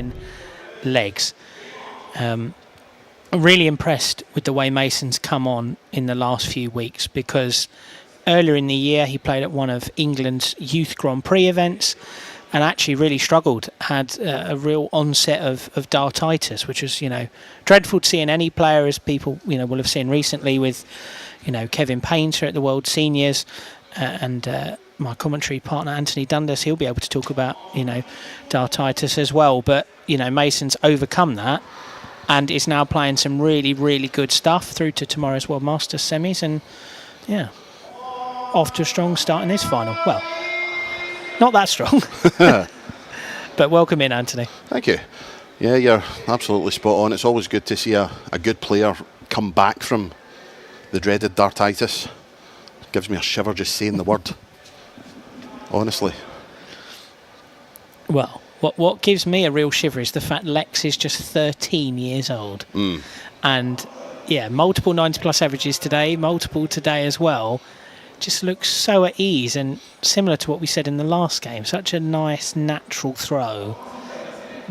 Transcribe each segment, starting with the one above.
10 legs. I'm really impressed with the way Mason's come on in the last few weeks, because earlier in the year he played at one of England's Youth Grand Prix events and actually really struggled, had a real onset of dartitis, which was, dreadful to see in any player, as people, will have seen recently with, Kevin Painter at the World Seniors, and my commentary partner Anthony Dundas, he'll be able to talk about, dartitis as well. But, Mason's overcome that and is now playing some really, really good stuff through to tomorrow's World Masters semis, and, off to a strong start in this final. Well, not that strong. But welcome in, Anthony. Thank you. Yeah, you're absolutely spot on. It's always good to see a good player come back from the dreaded dartitis. It gives me a shiver just saying the word. Honestly. Well, what gives me a real shiver is the fact Lex is just 13 years old. And, multiple 90-plus averages today, multiple today as well. Just looks so at ease, and similar to what we said in the last game, such a nice natural throw,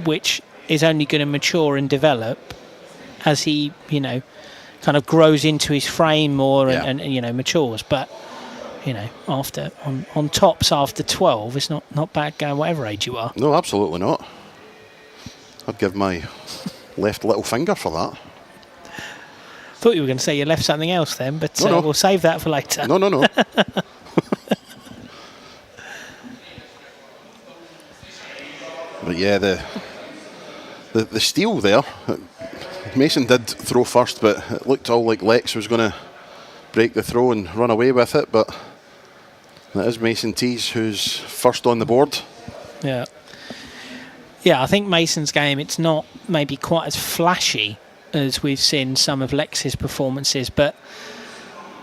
which is only going to mature and develop as he, kind of grows into his frame more and matures. But, after on tops after 12, it's not bad going whatever age you are. No, absolutely not. I'd give my left little finger for that. Thought you were going to say you left something else then, but no. We'll save that for later. No. But yeah, the steal there, Mason did throw first, but it looked all like Lex was going to break the throw and run away with it, but that is Mason Teese who's first on the board. Yeah, I think Mason's game, it's not maybe quite as flashy as we've seen some of Lex's performances, but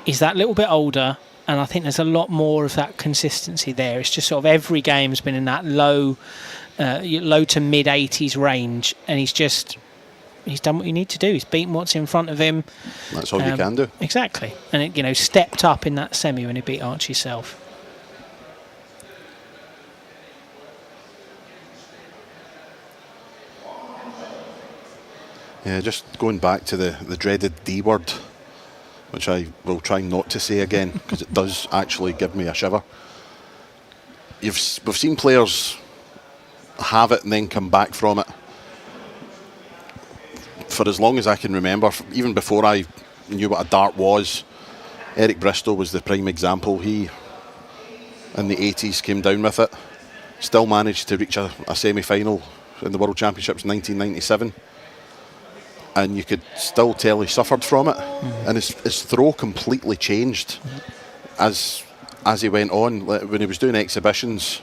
he's that little bit older, and I think there's a lot more of that consistency there. It's just sort of every game's been in that low to mid 80s range, and he's done what you need to do. He's beaten what's in front of him. That's all you can do. Exactly, and it, stepped up in that semi when he beat Archie Self. Yeah, just going back to the dreaded D word, which I will try not to say again, because it does actually give me a shiver. We've seen players have it and then come back from it for as long as I can remember. Even before I knew what a dart was, Eric Bristow was the prime example. He, in the 80s, came down with it, still managed to reach a semi-final in the World Championships in 1997. And you could still tell he suffered from it, and his throw completely changed as he went on. When he was doing exhibitions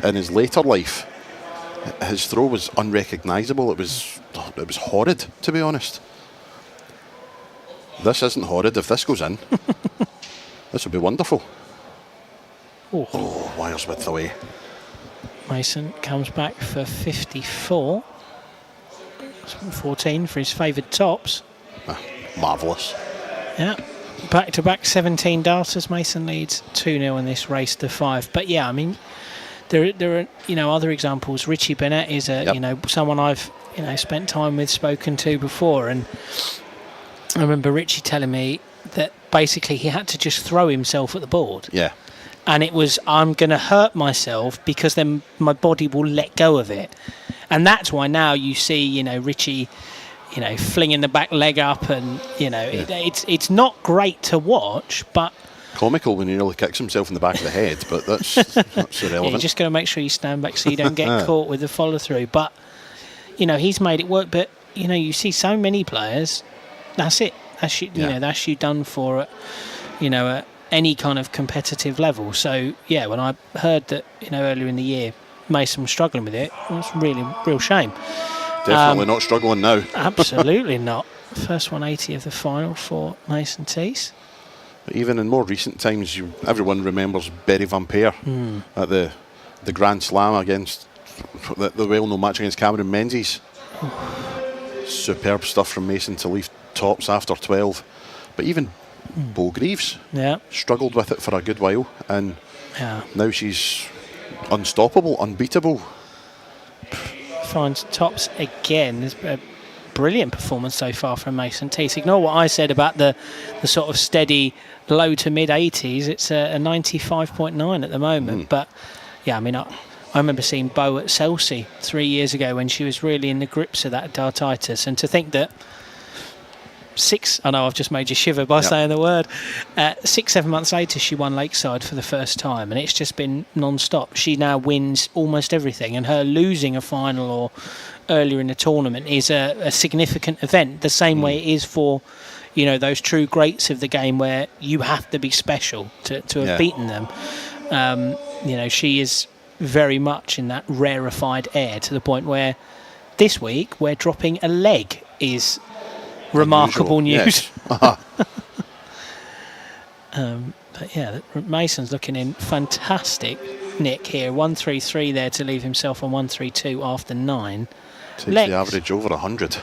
in his later life, his throw was unrecognisable. It was horrid, to be honest. This isn't horrid. If this goes in, this would be wonderful. Oh, wires width away. Mason comes back for 54. 14 for his favoured tops. Marvellous. Yeah. Back-to-back 17 darters. Mason leads 2-0 in this race to 5. But yeah, I mean, there are other examples. Richie Bennett is someone I've spent time with, spoken to before, and I remember Richie telling me that basically he had to just throw himself at the board. Yeah. And it was, I'm going to hurt myself because then my body will let go of it. And that's why now you see, Richie, flinging the back leg up, and it's not great to watch, but comical when he nearly kicks himself in the back of the head. But that's irrelevant. Yeah, you're just going to make sure you stand back so you don't get caught with the follow through. But he's made it work. But you see so many players. That's it. That's you. That's you done for. At any kind of competitive level. So yeah, when I heard that earlier in the year Mason was struggling with it was really real shame. Definitely not struggling now. Absolutely not. First 180 of the final for Mason Teese. But even in more recent times, everyone remembers Berry Van Peer at the Grand Slam against the well-known match against Cameron Menzies. Superb stuff from Mason to leave tops after 12. But even Bo Greaves struggled with it for a good while, and now she's unstoppable, unbeatable. finds tops again. It's a brilliant performance so far from Mason Teese. Ignore what I said about the sort of steady low to mid 80s. It's a 95.9 at the moment. But yeah, I mean, I remember seeing Bo at Chelsea 3 years ago when she was really in the grips of that dartitis, and to think that I know I've just made you shiver by saying the word. 6-7 months later, she won Lakeside for the first time, and it's just been non-stop. She now wins almost everything, and her losing a final or earlier in the tournament is a significant event, the same way it is for, you know, those true greats of the game where you have to be special to have beaten them. You know, she is very much in that rarefied air, to the point where this week we're dropping a leg is remarkable unusual news. Yes. But yeah, Mason's looking in fantastic nick here. 133 there to leave himself on 132 after 9. Takes the average over 100.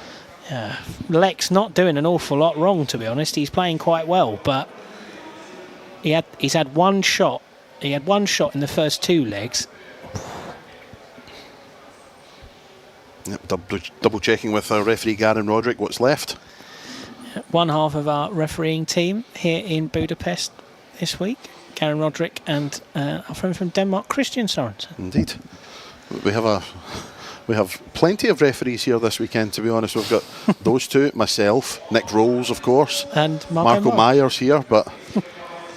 Lex not doing an awful lot wrong, to be honest. He's playing quite well, but he's had one shot. He had one shot in the first 2 legs. Yep, double checking with our referee Garen Roderick what's left. One half of our refereeing team here in Budapest this week, Garen Roderick and our friend from Denmark, Christian Sorensen. Indeed. We have plenty of referees here this weekend, to be honest. We've got those two, myself, Nick Rolls, of course, and Marco Myers here, but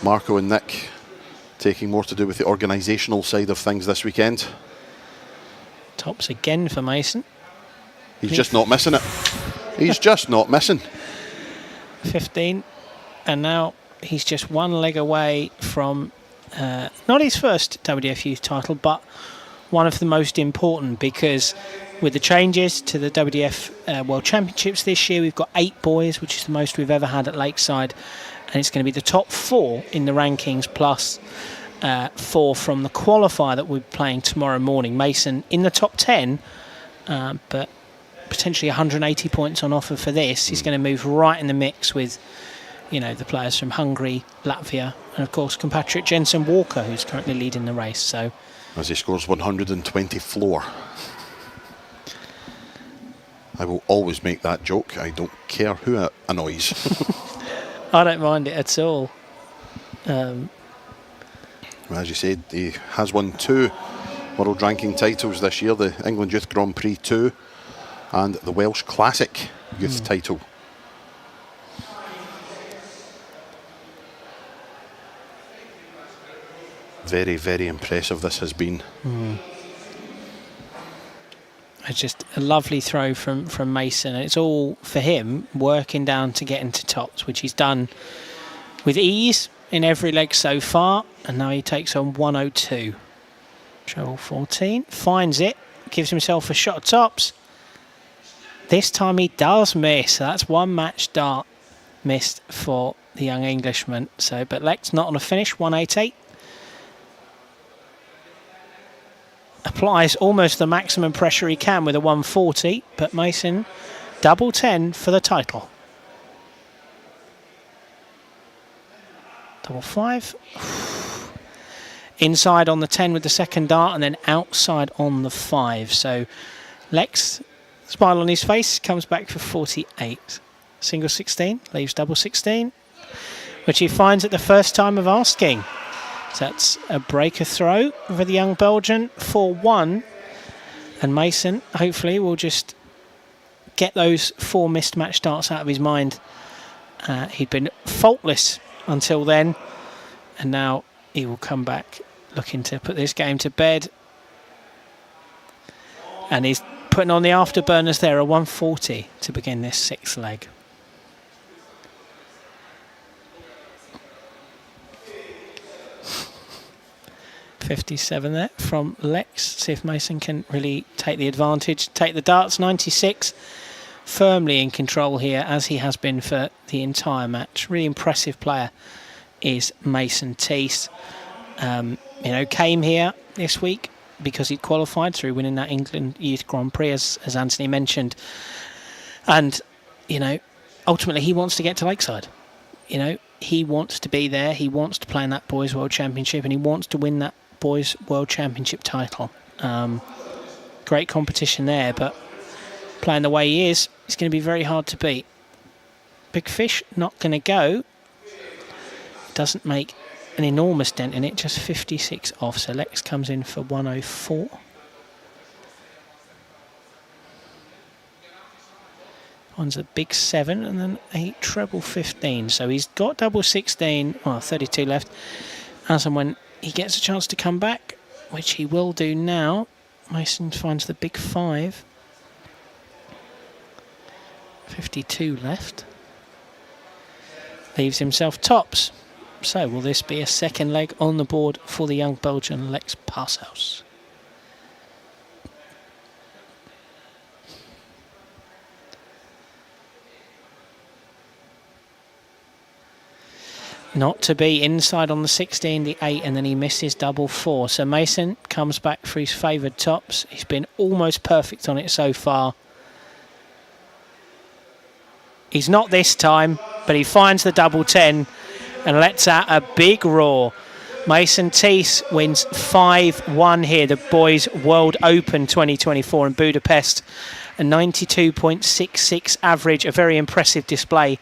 Marco and Nick taking more to do with the organisational side of things this weekend. Tops again for Mason. He's just not missing it. He's just not missing. 15, and now he's just one leg away from not his first WDF Youth title, but one of the most important, because with the changes to the WDF World Championships this year, we've got 8 boys, which is the most we've ever had at Lakeside, and it's going to be the top 4 in the rankings plus 4 from the qualifier that we're playing tomorrow morning. Mason in the top 10, but potentially 180 points on offer for this. He's going to move right in the mix with, you know, the players from Hungary, Latvia, and of course compatriot Jensen Walker, who's currently leading the race. So as he scores 120 floor. I will always make that joke. I don't care who it annoys. I don't mind it at all. As you said, he has won 2 world ranking titles this year, the England Youth Grand Prix 2 and the Welsh Classic Youth title. Very, very impressive this has been. It's just a lovely throw from Mason, and it's all for him working down to get into tops, which he's done with ease in every leg so far, and now he takes on 102. Treble 14, finds it, gives himself a shot at tops. This time he does miss. That's one match dart missed for the young Englishman. So, but Lex not on a finish, 188. Applies almost the maximum pressure he can with a 140, but Mason double 10 for the title. Double 5. Inside on the 10 with the second dart, and then outside on the 5. So Lex, smile on his face, comes back for 48. Single 16, leaves double 16, which he finds at the first time of asking. So that's a breaker throw for the young Belgian, 4-1. And Mason, hopefully, will just get those 4 missed match darts out of his mind. He'd been faultless until then, and now he will come back looking to put this game to bed. And he's putting on the afterburners there, a 140 to begin this 6th leg. .57 there from Lex. See if Mason can really take the advantage, take the darts. 96, firmly in control here, as he has been for the entire match. Really impressive player is Mason Teese. You know, came here this week because he'd qualified through winning that England Youth Grand Prix, as Anthony mentioned. And, you know, ultimately he wants to get to Lakeside. You know, he wants to be there. He wants to play in that Boys World Championship, and he wants to win that Boys World Championship title. great competition there, but playing the way he is, it's going to be very hard to beat. Big Fish not going to go. Doesn't make an enormous dent in it, just 56 off. So Lex comes in for 104. One's a big 7 and then a treble 15. So he's got double 16, 32 left. As and when he gets a chance to come back, which he will do now, Mason finds the big 5. 52 left. Leaves himself tops. So will this be a second leg on the board for the young Belgian Lex Paeshuyse? Not to be inside on the 16, the 8, and then he misses double 4. So Mason comes back for his favoured tops. He's been almost perfect on it so far. He's not this time, but he finds the double 10 and lets out a big roar. Mason Teese wins 5-1 here, the Boys World Open 2024 in Budapest. A 92.66 average, a very impressive display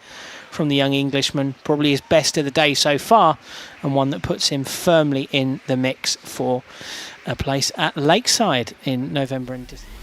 from the young Englishman, probably his best of the day so far, and one that puts him firmly in the mix for a place at Lakeside in November and December.